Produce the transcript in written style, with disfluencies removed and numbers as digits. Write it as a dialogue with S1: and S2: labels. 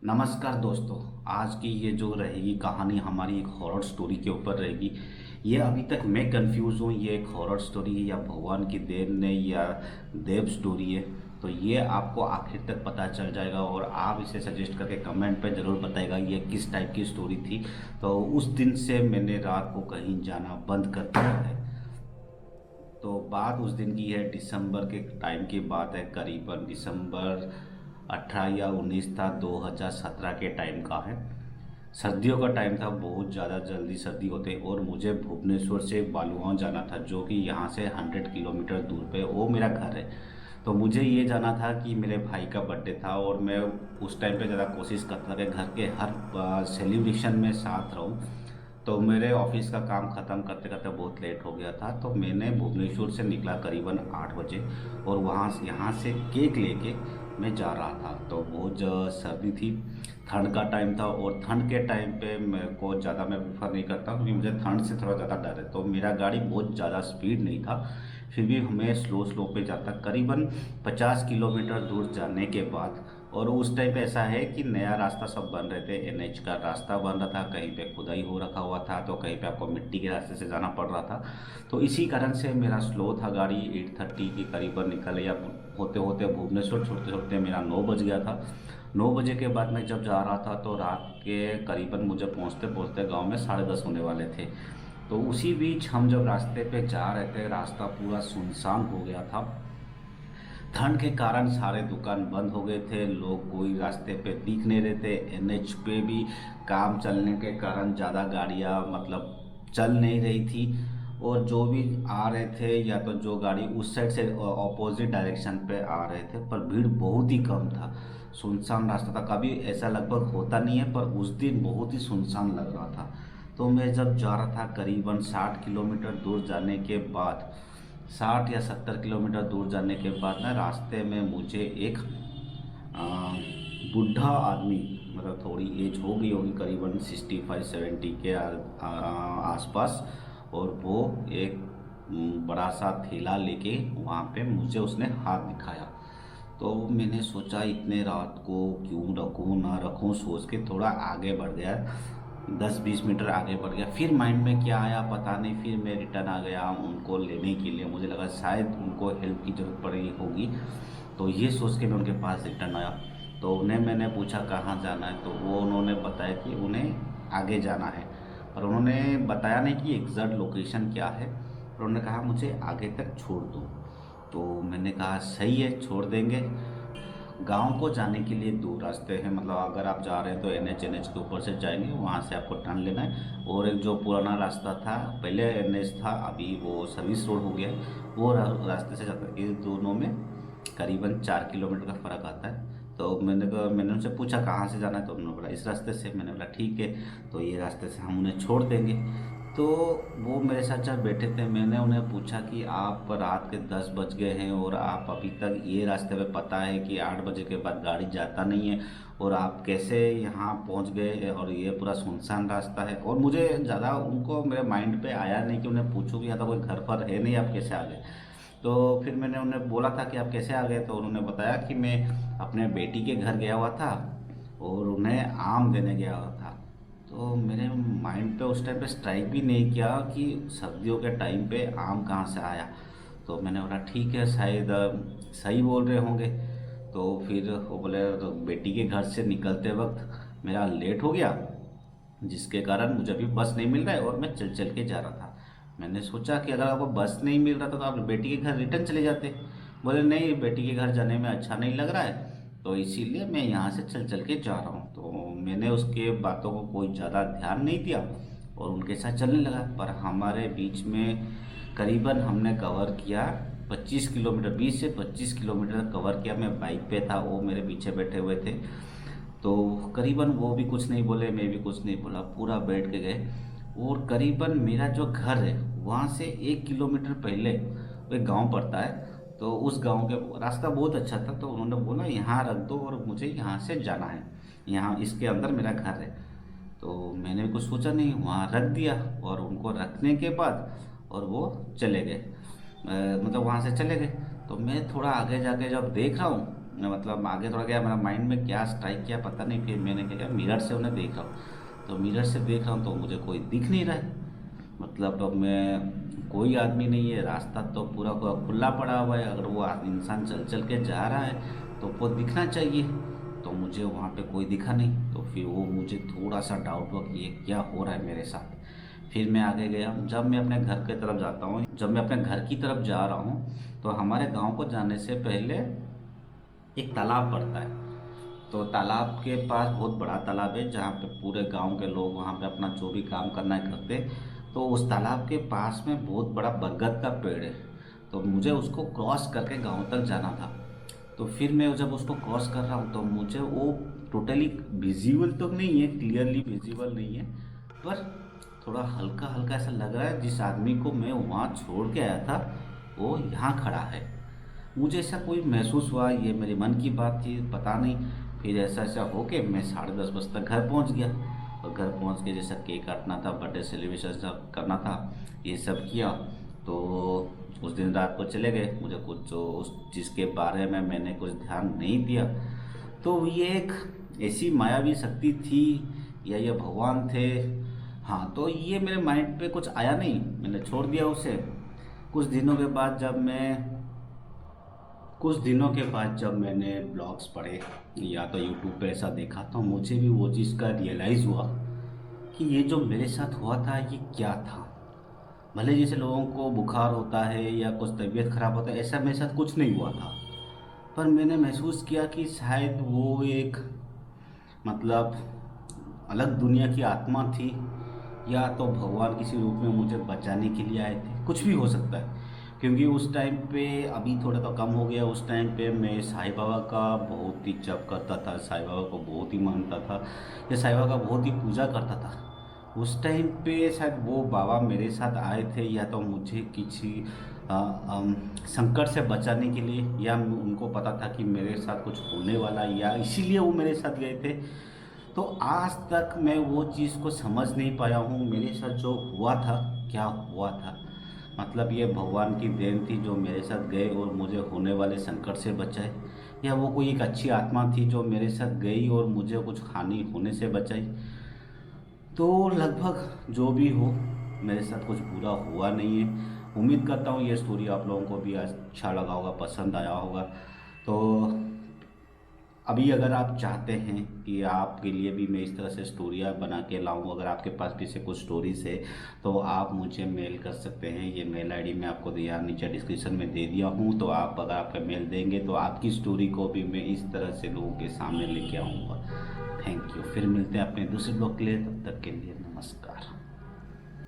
S1: नमस्कार दोस्तों। आज की ये जो रहेगी कहानी हमारी एक हॉरर स्टोरी के ऊपर रहेगी। ये अभी तक मैं कंफ्यूज हूँ, ये एक हॉरर स्टोरी है या भगवान की देन ने या देव स्टोरी है। तो ये आपको आखिर तक पता चल जाएगा और आप इसे सजेस्ट करके कमेंट पे ज़रूर बताएगा ये किस टाइप की स्टोरी थी। तो उस दिन से मैंने रात को कहीं जाना बंद कर दिया है। तो बात उस दिन की है, दिसंबर के टाइम की बात है, करीबन दिसंबर 18 या 19 था, 2017 के टाइम का है। सर्दियों का टाइम था, बहुत ज़्यादा जल्दी सर्दी होते और मुझे भुवनेश्वर से बालुगांव जाना था, जो कि यहाँ से 100 किलोमीटर दूर पे वो मेरा घर है। तो मुझे ये जाना था कि मेरे भाई का बर्थडे था और मैं उस टाइम पे ज़्यादा कोशिश करता था कि घर के हर सेलिब्रेशन में साथ रहूँ। तो मेरे ऑफिस का काम ख़त्म करते करते बहुत लेट हो गया था, तो मैंने भुवनेश्वर से निकला करीबन 8 बजे और वहाँ यहाँ से केक लेके मैं जा रहा था। तो बहुत सर्दी थी, ठंड का टाइम था और ठंड के टाइम पे मेरे को ज़्यादा मैं प्रेफर नहीं करता क्योंकि मुझे ठंड से थोड़ा ज़्यादा डर है। तो मेरा गाड़ी बहुत ज़्यादा स्पीड नहीं था, फिर भी हमें स्लो स्लो पे जाता, करीबन 50 किलोमीटर दूर जाने के बाद। और उस टाइम पे ऐसा है कि नया रास्ता सब बन रहे थे, एनएच का रास्ता बन रहा था, कहीं पे खुदाई हो रखा हुआ था तो कहीं पे आपको मिट्टी के रास्ते से जाना पड़ रहा था। तो इसी कारण से मेरा स्लो था गाड़ी, 8:30 के करीबन निकल या होते होते भुवनेश्वर छोड़ते छोड़ते मेरा 9 बज गया था। 9 बजे के बाद मैं जब जा रहा था तो रात के करीबन मुझे पहुंचते पहुंचते गांव में 10:30 होने वाले थे। तो उसी बीच हम जब रास्ते पे जा रहे थे, रास्ता पूरा सुनसान हो गया था। ठंड के कारण सारे दुकान बंद हो गए थे, लोग कोई रास्ते पे दिख नहीं रहे थे। एनएच पे भी काम चलने के कारण ज़्यादा गाड़ियाँ मतलब चल नहीं रही थी और जो भी आ रहे थे या तो जो गाड़ी उस साइड से ऑपोजिट डायरेक्शन पे आ रहे थे, पर भीड़ बहुत ही कम था। सुनसान रास्ता था, कभी ऐसा लगभग होता नहीं है पर उस दिन बहुत ही सुनसान लग रहा था। तो मैं जब जा रहा था करीबन 60 किलोमीटर दूर जाने के बाद, 60 या 70 किलोमीटर दूर जाने के बाद ना रास्ते में मुझे एक आ, बूढ़ा आदमी, मतलब थोड़ी एज हो गई होगी, करीबन 65-70 के आसपास, और वो एक बड़ा सा थैला लेके वहाँ पे मुझे उसने हाथ दिखाया। तो मैंने सोचा इतने रात को क्यों रखूँ ना रखूँ, सोच के थोड़ा आगे बढ़ गया, 10-20 मीटर आगे बढ़ गया। फिर माइंड में क्या आया पता नहीं, फिर मैं रिटर्न आ गया उनको लेने के लिए, मुझे लगा शायद उनको हेल्प की ज़रूरत पड़ी होगी। तो ये सोच के मैं उनके पास रिटर्न आया। तो उन्हें मैंने पूछा कहाँ जाना है, तो वो उन्होंने बताया कि उन्हें आगे जाना है, पर उन्होंने बताया नहीं कि एग्जैक्ट लोकेशन क्या है, पर उन्होंने कहा मुझे आगे तक छोड़ दो। तो मैंने कहा सही है, छोड़ देंगे। गांव को जाने के लिए दो रास्ते हैं, मतलब अगर आप जा रहे हैं तो एनएच के ऊपर से जाएंगे, वहाँ से आपको टर्न लेना है। और एक जो पुराना रास्ता था, पहले एनएच था अभी वो सर्विस रोड हो गया है, वो रास्ते से जाता है। इस दोनों में करीबन 4 किलोमीटर का फ़र्क आता है। तो मैंने उनसे पूछा कहाँ से जाना है, तो उन्होंने बोला इस रास्ते से। मैंने बोला ठीक है, तो ये रास्ते से हम उन्हें छोड़ देंगे। तो वो मेरे साथ जब बैठे थे, मैंने उन्हें पूछा कि आप रात के 10 बज गए हैं और आप अभी तक ये रास्ते पे, पता है कि 8 बजे के बाद गाड़ी जाता नहीं है, और आप कैसे यहाँ पहुँच गए और ये पूरा सुनसान रास्ता है। और मुझे ज़्यादा उनको मेरे माइंड पे आया नहीं कि उन्हें पूछूं कि यहाँ तो कोई घर पर है नहीं, आप कैसे आ गए। तो फिर मैंने उन्हें बोला था कि आप कैसे आ गए, तो उन्होंने बताया कि मैं अपने बेटी के घर गया हुआ था और उन्हें आम देने गया हुआ था। तो मेरे माइंड पे उस टाइम पे स्ट्राइक भी नहीं किया कि सर्दियों के टाइम पे आम कहाँ से आया। तो मैंने बोला ठीक है, शायद सही बोल रहे होंगे। तो फिर वो बोले, तो बेटी के घर से निकलते वक्त मेरा लेट हो गया, जिसके कारण मुझे अभी बस नहीं मिल रहा है और मैं चल चल के जा रहा था। मैंने सोचा कि अगर आपको बस नहीं मिल रहा था तो आप बेटी के घर रिटर्न चले जाते। बोले नहीं, बेटी के घर जाने में अच्छा नहीं लग रहा है, तो इसीलिए मैं यहाँ से चल चल के जा रहा हूँ। तो मैंने उसके बातों को कोई ज़्यादा ध्यान नहीं दिया और उनके साथ चलने लगा। पर हमारे बीच में करीबन हमने कवर किया 25 किलोमीटर, 20 से 25 किलोमीटर कवर किया। मैं बाइक पे था, वो मेरे पीछे बैठे हुए थे। तो करीबन वो भी कुछ नहीं बोले, मैं भी कुछ नहीं बोला, पूरा बैठ के गए। और करीबन मेरा जो घर है वहाँ से 1 किलोमीटर पहले वो एक गांव पड़ता है। तो उस गांव के रास्ता बहुत अच्छा था, तो उन्होंने बोला यहाँ रख दो और मुझे यहाँ से जाना है, यहाँ इसके अंदर मेरा घर है। तो मैंने भी कुछ सोचा नहीं, वहाँ रख दिया और उनको रखने के बाद और वो चले गए, मतलब वहाँ से चले गए। तो मैं थोड़ा आगे जाके जब देख रहा हूँ, मतलब आगे थोड़ा गया, मेरा माइंड में क्या स्ट्राइक किया पता नहीं, फिर मैंने क्या किया, मिरर से उन्हें देख रहा हूँ, तो मिरर से देख रहा हूँ तो मुझे कोई दिख नहीं रहा है। मतलब अब मैं, कोई आदमी नहीं है, रास्ता तो पूरा पूरा खुला पड़ा हुआ है, अगर वो इंसान चल चल के जा रहा है तो वो दिखना चाहिए, तो मुझे वहाँ पे कोई दिखा नहीं। तो फिर वो मुझे थोड़ा सा डाउट हुआ कि ये क्या हो रहा है मेरे साथ। फिर मैं आगे गया, जब मैं अपने घर की तरफ जाता हूँ, जब मैं अपने घर की तरफ जा रहा हूँ तो हमारे गांव को जाने से पहले एक तालाब पड़ता है। तो तालाब के पास बहुत बड़ा तालाब है, जहाँ पे पूरे गांव के लोग वहाँ पे अपना जो भी काम करना है करते हैं। तो उस तालाब के पास में बहुत बड़ा बरगद का पेड़ है, तो मुझे उसको क्रॉस करके गांव तक जाना था। तो फिर मैं जब उसको क्रॉस कर रहा हूँ तो मुझे वो टोटली विजिबल तो नहीं है, क्लियरली विजिबल नहीं है, पर थोड़ा हल्का हल्का ऐसा लग रहा है जिस आदमी को मैं वहाँ छोड़ के आया था वो यहाँ खड़ा है। मुझे ऐसा कोई महसूस हुआ, ये मेरे मन की बात थी पता नहीं। फिर ऐसा ऐसा हो के मैं 10:30 बजे तक घर पहुंच गया, और घर पहुंच के जैसा केक काटना था, बर्थडे सेलिब्रेशन सब करना था, ये सब किया। तो उस दिन रात को चले गए, मुझे कुछ जो उस चीज़ के बारे में मैंने कुछ ध्यान नहीं दिया। तो ये एक ऐसी मायावी शक्ति थी या ये भगवान थे, हाँ, तो ये मेरे माइंड पे कुछ आया नहीं, मैंने छोड़ दिया उसे। कुछ दिनों के बाद जब मैं कुछ दिनों के बाद जब मैंने ब्लॉग्स पढ़े या तो यूट्यूब पे ऐसा देखा, तो मुझे भी वो चीज़ का रियलाइज़ हुआ कि ये जो मेरे साथ हुआ था ये क्या था। भले जैसे लोगों को बुखार होता है या कुछ तबीयत खराब होता है, ऐसा मेरे साथ कुछ नहीं हुआ था, पर मैंने महसूस किया कि शायद वो एक, मतलब अलग दुनिया की आत्मा थी, या तो भगवान किसी रूप में मुझे बचाने के लिए आए थे, कुछ भी हो सकता है। क्योंकि उस टाइम पे, अभी थोड़ा तो कम हो गया, उस टाइम पे मैं साईं बाबा का बहुत ही जप करता था, साईं बाबा को बहुत ही मानता था, या साईं बाबा का बहुत ही पूजा करता था। उस टाइम पे शायद वो बाबा मेरे साथ आए थे, या तो मुझे किसी संकट से बचाने के लिए, या उनको पता था कि मेरे साथ कुछ होने वाला, या इसीलिए वो मेरे साथ गए थे। तो आज तक मैं वो चीज़ को समझ नहीं पाया हूँ, मेरे साथ जो हुआ था क्या हुआ था। मतलब ये भगवान की देन थी जो मेरे साथ गए और मुझे होने वाले संकट से बचाए, या वो कोई एक अच्छी आत्मा थी जो मेरे साथ गई और मुझे कुछ हानि होने से बचाई। तो लगभग जो भी हो, मेरे साथ कुछ बुरा हुआ नहीं है। उम्मीद करता हूँ ये स्टोरी आप लोगों को भी अच्छा लगा होगा, पसंद आया होगा। तो अभी अगर आप चाहते हैं कि आपके लिए भी मैं इस तरह से स्टोरियाँ बना के लाऊं, अगर आपके पास भी से कुछ स्टोरीज है तो आप मुझे मेल कर सकते हैं। ये मेल आईडी मैं आपको दिया नीचे डिस्क्रिप्शन में दे दिया हूँ, तो आप अगर आपका मेल देंगे तो आपकी स्टोरी को भी मैं इस तरह से लोगों के सामने लेके आऊँगा। थैंक यू, फिर मिलते हैं अपने दूसरे ब्लॉग के लिए, तब तक के लिए नमस्कार।